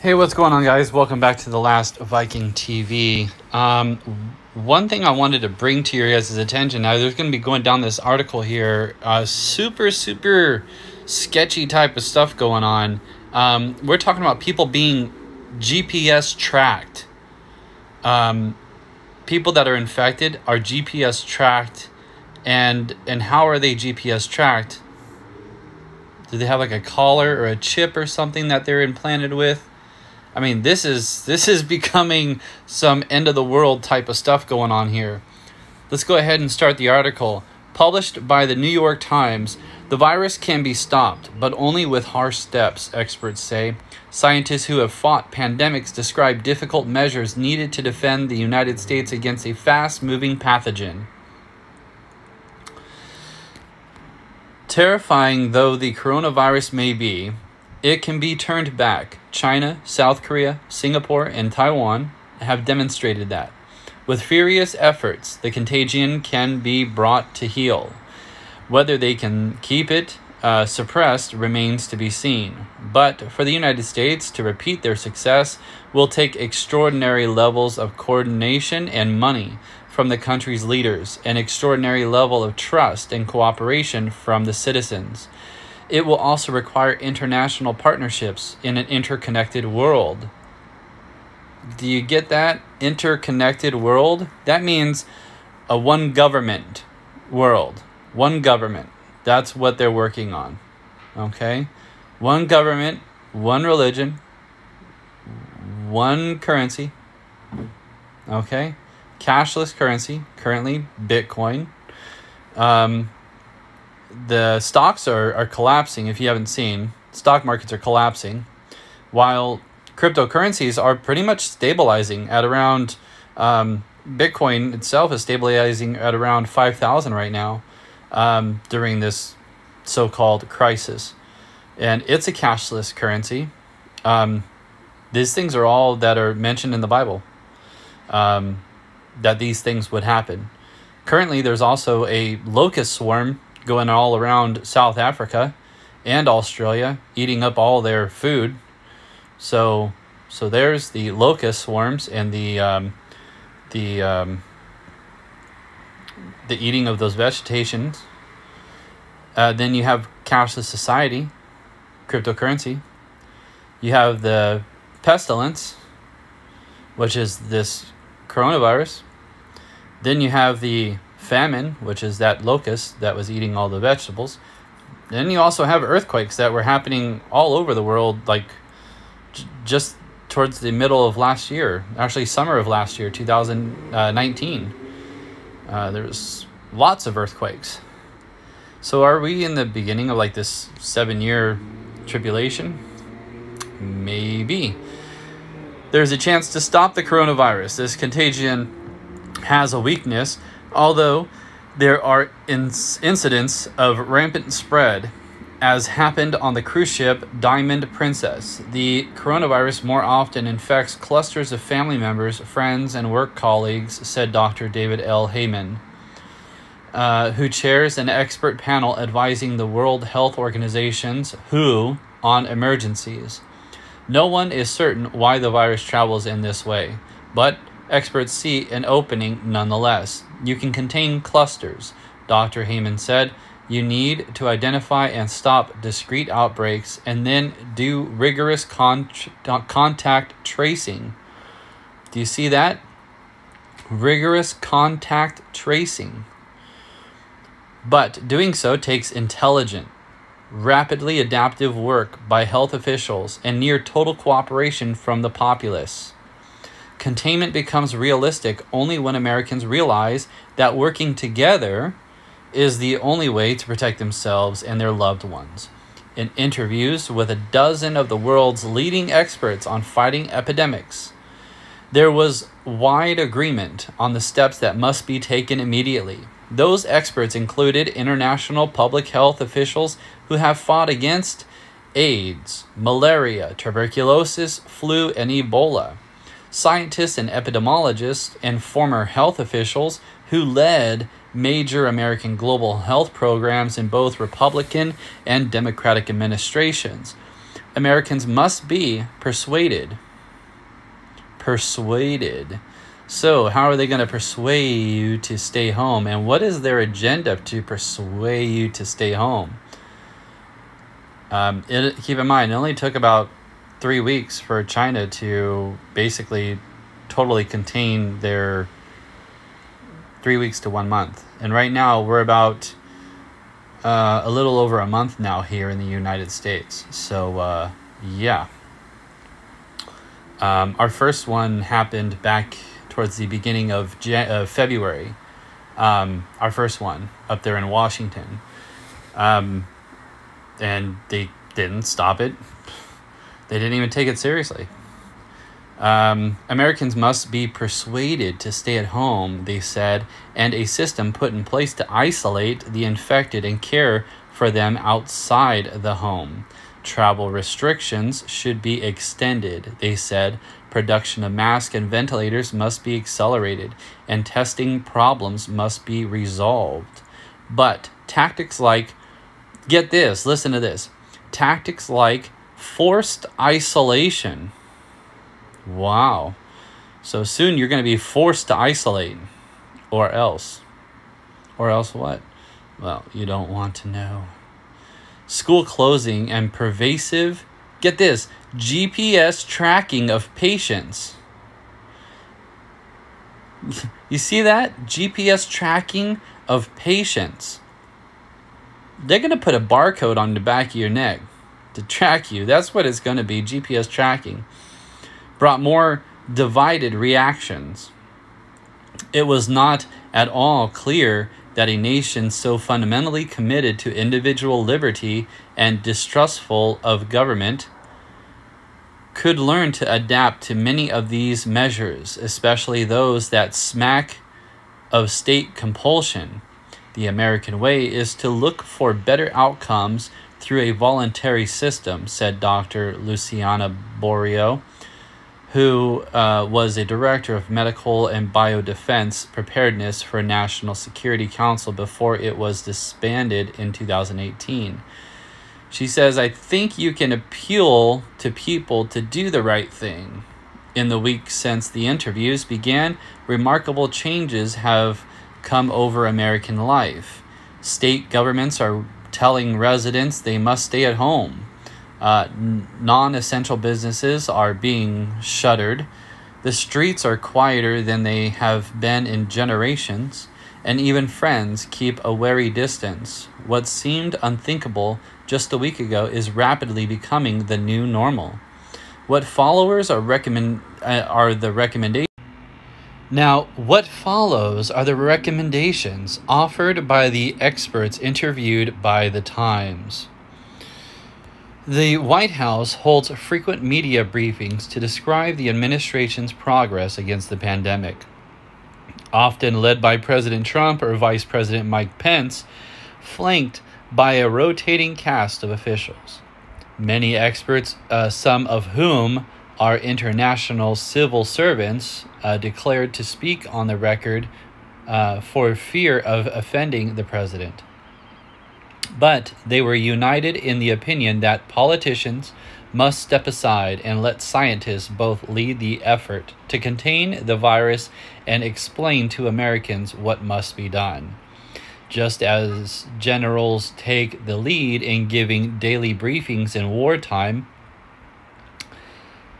Hey, what's going on, guys? Welcome back to The Last Viking TV. One thing I wanted to bring to your guys' attention, now there's going to be going down this article here, super sketchy type of stuff going on. We're talking about people being GPS tracked. People that are infected are GPS tracked, and how are they GPS tracked? Do they have like a collar or a chip or something that they're implanted with? I mean, this is becoming some end of the world type of stuff going on here. Let's go ahead and start the article. Published by the New York Times, the virus can be stopped, but only with harsh steps, experts say. Scientists who have fought pandemics describe difficult measures needed to defend the United States against a fast-moving pathogen. Terrifying though the coronavirus may be, it can be turned back. China, South Korea, Singapore, and Taiwan have demonstrated that. With furious efforts, the contagion can be brought to heel. Whether they can keep it suppressed remains to be seen. But for the United States to repeat their success will take extraordinary levels of coordination and money from the country's leaders, an extraordinary level of trust and cooperation from the citizens. It will also require international partnerships in an interconnected world. Do you get that? Interconnected world? That means a one government world. One government. That's what they're working on. Okay? One government, one religion, one currency. Okay? Cashless currency, currently Bitcoin. The stocks are collapsing. If you haven't seen, stock markets are collapsing, while cryptocurrencies are pretty much stabilizing at around, Bitcoin itself is stabilizing at around 5,000 right now, during this so-called crisis. And it's a cashless currency. These things are all that are mentioned in the Bible, that these things would happen. Currently, there's also a locust swarm going all around South Africa and Australia, eating up all their food. So there's the locust swarms and the eating of those vegetations. Then you have cashless society, cryptocurrency. You have the pestilence, which is this coronavirus. Then you have the famine, which is that locust that was eating all the vegetables. Then you also have earthquakes that were happening all over the world, like just towards the middle of last year, actually summer of last year, 2019. There's lots of earthquakes. So are we in the beginning of like this 7-year tribulation? Maybe. There's a chance to stop the coronavirus. This contagion has a weakness. Although there are incidents of rampant spread, as happened on the cruise ship Diamond Princess, the coronavirus more often infects clusters of family members, friends, and work colleagues, said Dr. David L. Heyman, who chairs an expert panel advising the World Health Organization's WHO on emergencies. No one is certain why the virus travels in this way, but experts see an opening nonetheless. You can contain clusters, Dr. Heyman said. You need to identify and stop discrete outbreaks and then do rigorous contact tracing. Do you see that? Rigorous contact tracing. But doing so takes intelligent, rapidly adaptive work by health officials and near total cooperation from the populace. Containment becomes realistic only when Americans realize that working together is the only way to protect themselves and their loved ones. In interviews with a dozen of the world's leading experts on fighting epidemics, there was wide agreement on the steps that must be taken immediately. Those experts included international public health officials who have fought against AIDS, malaria, tuberculosis, flu, and Ebola. Scientists and epidemiologists and former health officials who led major American global health programs in both Republican and Democratic administrations. Americans must be persuaded. Persuaded. So how are they going to persuade you to stay home? And what is their agenda to persuade you to stay home? Keep in mind, it only took about 3 weeks for China to basically totally contain their 3 weeks to 1 month. And right now, we're about a little over a month now here in the United States. So, yeah. Our first one happened back towards the beginning of February. Our first one up there in Washington. And they didn't stop it. They didn't even take it seriously. Americans must be persuaded to stay at home, they said, and a system put in place to isolate the infected and care for them outside the home. Travel restrictions should be extended, they said. Production of masks and ventilators must be accelerated, and testing problems must be resolved. But tactics like, get this, listen to this, tactics like forced isolation. Wow. So soon you're going to be forced to isolate. Or else. Or else what? Well, you don't want to know. School closing and pervasive, get this, GPS tracking of patients. You see that? GPS tracking of patients. They're going to put a barcode on the back of your neck to track you. That's what it's going to be, GPS tracking. Brought more divided reactions. It was not at all clear that a nation so fundamentally committed to individual liberty and distrustful of government could learn to adapt to many of these measures, especially those that smack of state compulsion. The American way is to look for better outcomes through a voluntary system, said Dr. Luciana Borio, who was a director of medical and biodefense preparedness for National Security Council before it was disbanded in 2018. She says, I think you can appeal to people to do the right thing. In the week since the interviews began, remarkable changes have come over American life. State governments are telling residents they must stay at home. Non-essential businesses are being shuttered. The streets are quieter than they have been in generations, and even friends keep a wary distance. What seemed unthinkable just a week ago is rapidly becoming the new normal. What followers are the recommendations. Now, what follows are the recommendations offered by the experts interviewed by The Times. The White House holds frequent media briefings to describe the administration's progress against the pandemic. Often led by President Trump or Vice President Mike Pence, flanked by a rotating cast of officials. Many experts, some of whom are international civil servants, declared to speak on the record for fear of offending the president. But they were united in the opinion that politicians must step aside and let scientists both lead the effort to contain the virus and explain to Americans what must be done. Just as generals take the lead in giving daily briefings in wartime,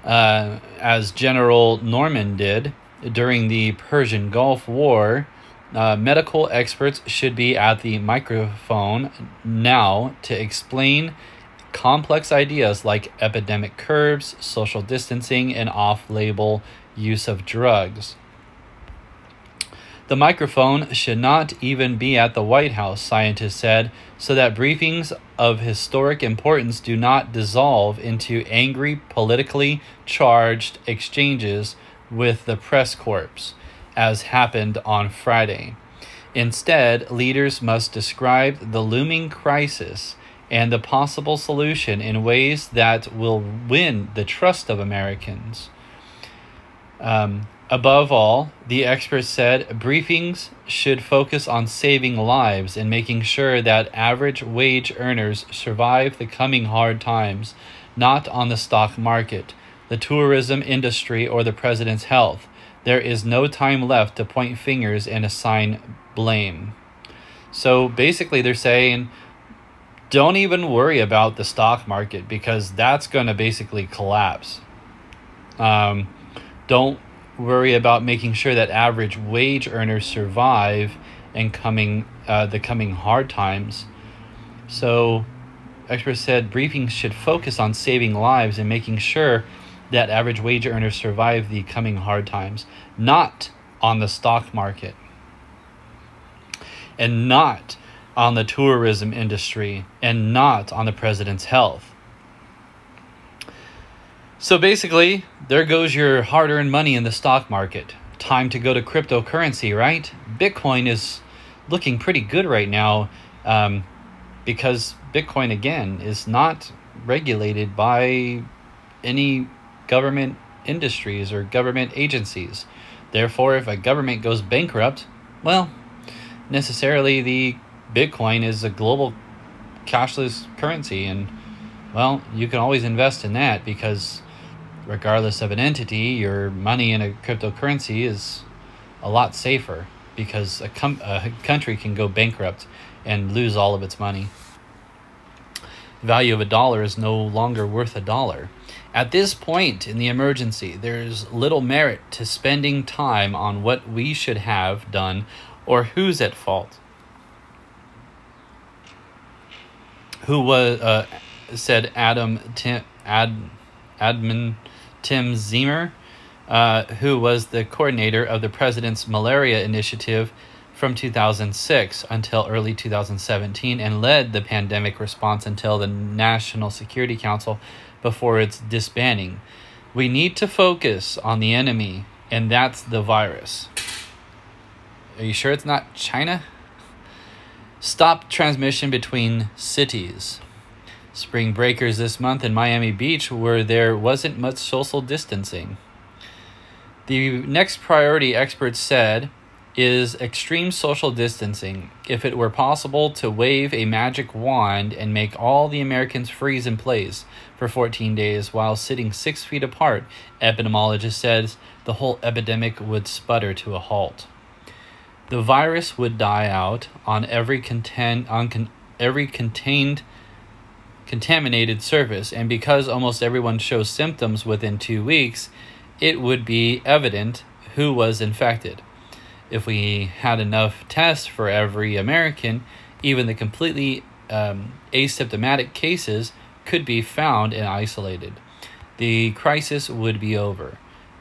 as General Norman did during the Persian Gulf War, medical experts should be at the microphone now to explain complex ideas like epidemic curves, social distancing, and off-label use of drugs. The microphone should not even be at the White House, scientists said, so that briefings of historic importance do not dissolve into angry, politically charged exchanges with the press corps, as happened on Friday. Instead, leaders must describe the looming crisis and the possible solution in ways that will win the trust of Americans. Above all, the experts said briefings should focus on saving lives and making sure that average wage earners survive the coming hard times, not on the stock market, the tourism industry, or the president's health. There is no time left to point fingers and assign blame. So basically they're saying, don't even worry about the stock market because that's going to basically collapse. Don't worry about making sure that average wage earners survive and the coming hard times. So experts said briefings should focus on saving lives and making sure that average wage earners survive the coming hard times, not on the stock market and not on the tourism industry and not on the president's health. So basically, there goes your hard-earned money in the stock market. Time to go to cryptocurrency, right? Bitcoin is looking pretty good right now because Bitcoin, again, is not regulated by any government industries or government agencies. Therefore, if a government goes bankrupt, well, necessarily the Bitcoin is a global cashless currency, and well, you can always invest in that because regardless of an entity, your money in a cryptocurrency is a lot safer because a country can go bankrupt and lose all of its money. The value of $1 is no longer worth $1. At this point in the emergency, there's little merit to spending time on what we should have done or who's at fault. Who was said Admin Tim Zimmer, who was the coordinator of the president's malaria initiative from 2006 until early 2017 and led the pandemic response until the National Security Council before its disbanding. We need to focus on the enemy, and that's the virus. Are you sure it's not China? Stop transmission between cities. Spring breakers this month in Miami Beach where there wasn't much social distancing. The next priority, experts said, is extreme social distancing. If it were possible to wave a magic wand and make all the Americans freeze in place for 14 days while sitting 6 feet apart, epidemiologist says the whole epidemic would sputter to a halt. The virus would die out on every contaminated surface, and because almost everyone shows symptoms within 2 weeks, it would be evident who was infected. If we had enough tests for every American, even the completely asymptomatic cases could be found and isolated. The crisis would be over.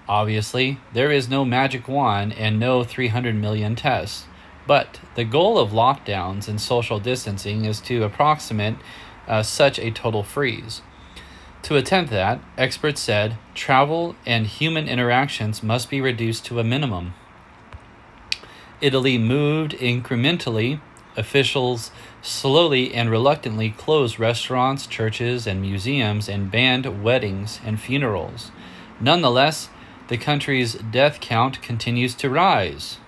Obviously, there is no magic wand and no 300 million tests, but the goal of lockdowns and social distancing is to approximate such a total freeze. To attempt that, experts said travel and human interactions must be reduced to a minimum. Italy moved incrementally. Officials slowly and reluctantly closed restaurants, churches, and museums and banned weddings and funerals. Nonetheless, the country's death count continues to rise.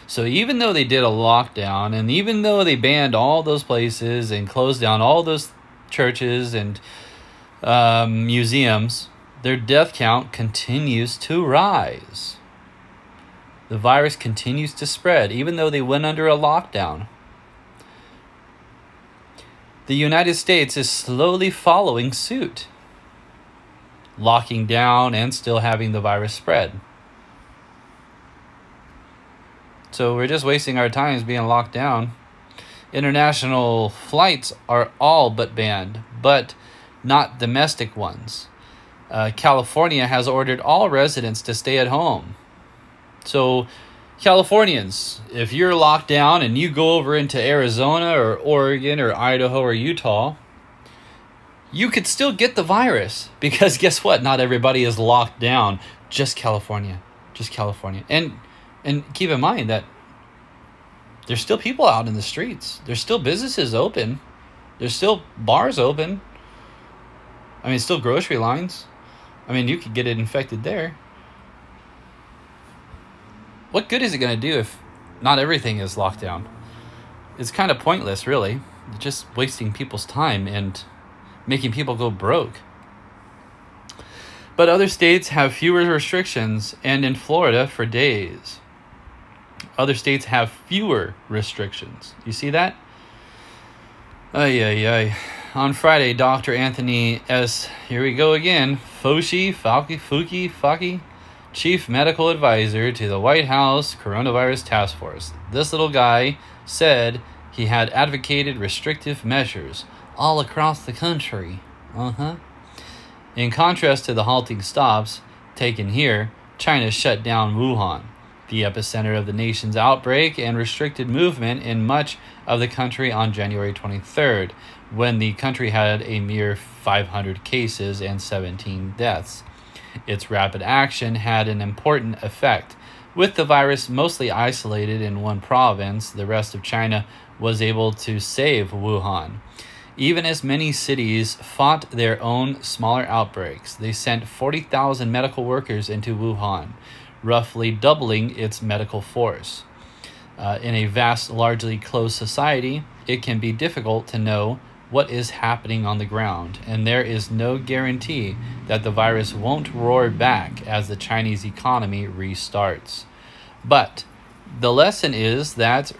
So even though they did a lockdown, and even though they banned all those places and closed down all those churches and museums, their death count continues to rise. The virus continues to spread, even though they went under a lockdown. The United States is slowly following suit, locking down and still having the virus spread. So we're just wasting our times being locked down. International flights are all but banned, but not domestic ones. California has ordered all residents to stay at home. So Californians, if you're locked down and you go over into Arizona or Oregon or Idaho or Utah, you could still get the virus because guess what? Not everybody is locked down. Just California. Just California. And keep in mind that there's still people out in the streets. There's still businesses open. There's still bars open. I mean, still grocery lines. I mean, you could get it infected there. What good is it going to do if not everything is locked down? It's kind of pointless, really. It's just wasting people's time and making people go broke. But other states have fewer restrictions, and in Florida for days. Other states have fewer restrictions. You see that? Ay, ay, ay. On Friday, Dr. Anthony S., here we go again, Fauci, Chief Medical Advisor to the White House Coronavirus Task Force. This little guy said he had advocated restrictive measures all across the country. In contrast to the halting stops taken here, China shut down Wuhan, the epicenter of the nation's outbreak, and restricted movement in much of the country on January 23rd, when the country had a mere 500 cases and 17 deaths. Its rapid action had an important effect. With the virus mostly isolated in one province, the rest of China was able to save Wuhan. Even as many cities fought their own smaller outbreaks, they sent 40,000 medical workers into Wuhan, roughly doubling its medical force. In a vast, largely closed society, it can be difficult to know what is happening on the ground, and there is no guarantee that the virus won't roar back as the Chinese economy restarts. But the lesson is that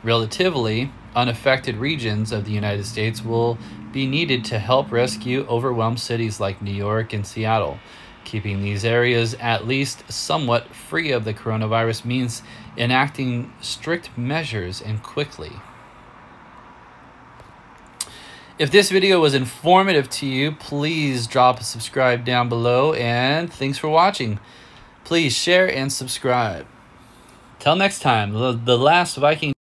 relatively unaffected regions of the United States will be needed to help rescue overwhelmed cities like New York and Seattle. Keeping these areas at least somewhat free of the coronavirus means enacting strict measures and quickly. If this video was informative to you, please drop a subscribe down below, and thanks for watching. Please share and subscribe. Till next time, the last Viking